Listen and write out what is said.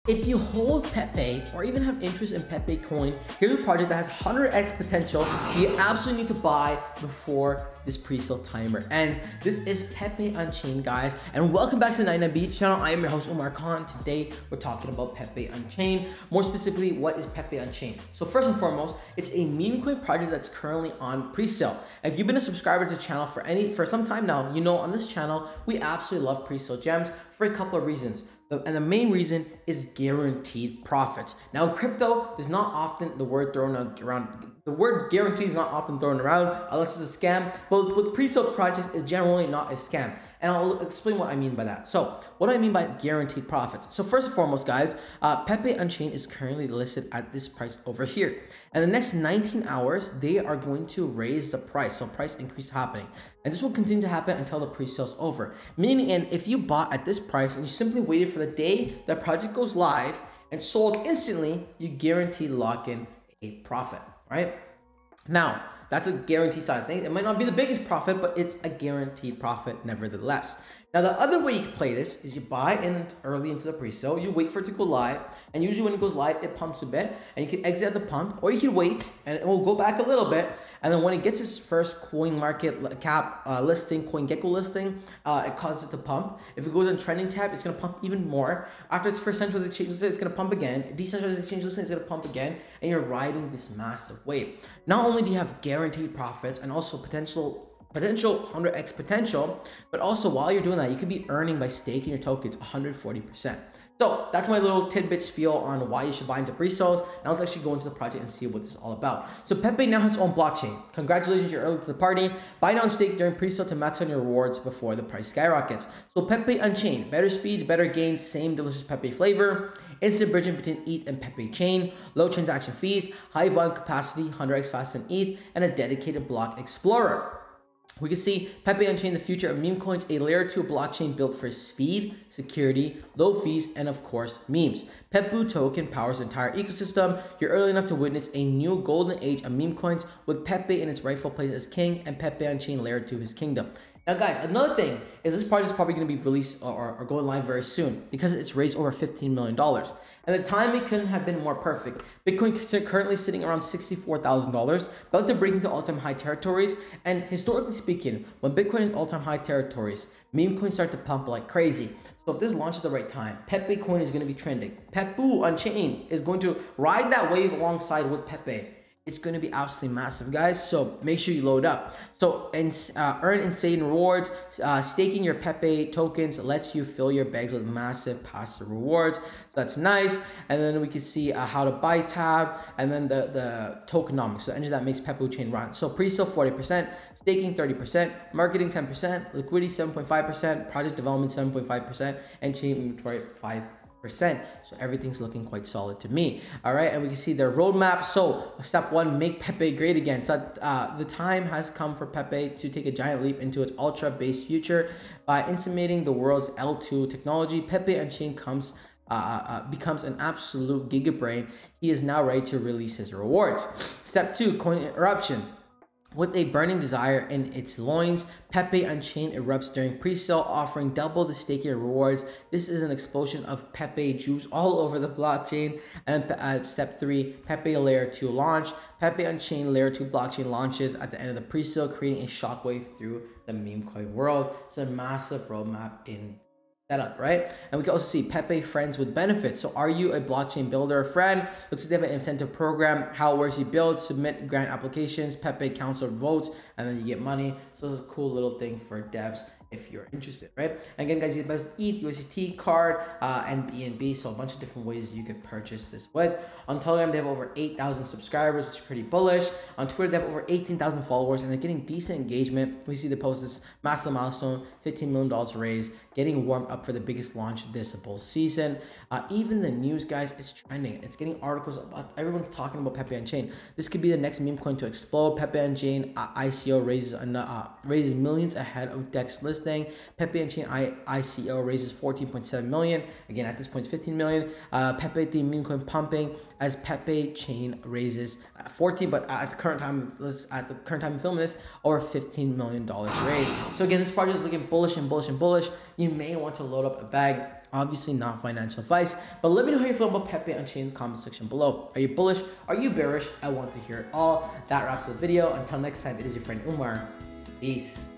If you hold Pepe or even have interest in Pepe coin, here's a project that has 100x potential you absolutely need to buy before this pre-sale timer ends. This is Pepe Unchained, guys, and welcome back to the 99 Beats channel. I am your host, Omar Khan. Today, we're talking about Pepe Unchained. More specifically, what is Pepe Unchained? So first and foremost, it's a meme coin project that's currently on pre-sale. If you've been a subscriber to the channel for some time now, you know on this channel, we absolutely love pre-sale gems for a couple of reasons. And the main reason is guaranteed profits. Now in crypto, there's not often the word thrown around. The word guaranteed is not often thrown around unless it's a scam. But with pre-sale projects, is generally not a scam. And I'll explain what I mean by that. So what do I mean by guaranteed profits? So first and foremost, guys, Pepe Unchained is currently listed at this price over here. And the next 19 hours, they are going to raise the price. So price increase happening. And this will continue to happen until the pre-sale's over. Meaning, if you bought at this price and you simply waited for the day that project goes live and sold instantly, you guaranteed lock in a profit, right? Now, that's a guaranteed side of things. It might not be the biggest profit, but it's a guaranteed profit nevertheless. Now, the other way you can play this is you buy in early into the pre-sale, you wait for it to go live, and usually when it goes live, it pumps a bit, and you can exit at the pump, or you can wait, and it will go back a little bit, and then when it gets its first coin market cap listing, CoinGecko listing, it causes it to pump. If it goes on trending tab, it's going to pump even more. After its first centralized exchange listing, it's going to pump again. Decentralized exchange listing is going to pump again, and you're riding this massive wave. Not only do you have guaranteed profits and also potential 100x potential, but also while you're doing that, you could be earning by staking your tokens 140%. So that's my little tidbit spiel on why you should buy into pre-sales. Now let's actually go into the project and see what this is all about. So Pepe now has its own blockchain. Congratulations, you're early to the party. Buy now and stake during pre-sale to max on your rewards before the price skyrockets. So Pepe Unchained, better speeds, better gains, same delicious Pepe flavor. Instant bridging between ETH and Pepe chain, low transaction fees, high volume capacity, 100x faster than ETH, and a dedicated block explorer. We can see Pepe Unchained, the future of meme coins, a layer 2 blockchain built for speed, security, low fees, and of course, memes. Pepe token powers the entire ecosystem. You're early enough to witness a new golden age of meme coins with Pepe in its rightful place as king and Pepe Unchained layer 2 his kingdom. Now guys, another thing is this project is probably going to be released or going live very soon because it's raised over $15 million. And the timing couldn't have been more perfect. Bitcoin is currently sitting around $64,000, about to break into all-time high territories. And historically speaking, when Bitcoin is all-time high territories, meme coins start to pump like crazy. So if this launches at the right time, Pepe coin is going to be trending. Pepe Unchained is going to ride that wave alongside with Pepe. It's going to be absolutely massive, guys. So make sure you load up. So earn insane rewards. Staking your Pepe tokens lets you fill your bags with massive passive rewards. So that's nice. And then we can see how to buy tab, and then the tokenomics. So the engine that makes Pepe chain run. So pre-sale 40%, staking 30%, marketing 10%, liquidity 7.5%, project development 7.5%, and chain inventory 5%. So everything's looking quite solid to me. All right, and we can see their roadmap. So step 1, make Pepe great again. So the time has come for Pepe to take a giant leap into its ultra-based future by intimating the world's L2 technology. Pepe Unchained becomes an absolute gigabrain. He is now ready to release his rewards. Step 2, coin eruption. With a burning desire in its loins, Pepe Unchained erupts during pre-sale, offering double the staking rewards. This is an explosion of Pepe juice all over the blockchain. And step 3, Pepe layer 2 launch. Pepe Unchained layer 2 blockchain launches at the end of the pre-sale, creating a shockwave through the meme coin world. It's a massive roadmap in setup, right? And we can also see Pepe friends with benefits. So are you a blockchain builder or friend? Looks like they have an incentive program. How it works, you build, submit grant applications, Pepe counts or votes, and then you get money. So it's a cool little thing for devs if you're interested, right? And again, guys, you can buy ETH, USDT, card, and BNB. So a bunch of different ways you could purchase this with. On Telegram, they have over 8,000 subscribers, which is pretty bullish. On Twitter, they have over 18,000 followers, and they're getting decent engagement. We see they post this massive milestone, $15 million raised, getting warmed up for the biggest launch this bull season. Even the news, guys, it's trending. It's getting articles about, everyone's talking about Pepe Unchained. This could be the next meme coin to explode. Pepe Unchained ICO raises millions ahead of DEX listing. Pepe Unchained ICO raises 14.7 million. Again, at this point, it's 15 million. Pepe the meme coin pumping as Pepe chain raises 14, but at the current time of filming this, over $15 million raised. So again, this project is looking bullish and bullish and bullish. You may want to load up a bag. Obviously not financial advice, but let me know how you feel about Pepe Unchained in the comment section below. Are you bullish? Are you bearish? I want to hear it all. That wraps up the video. Until next time, it is your friend Umar. Peace.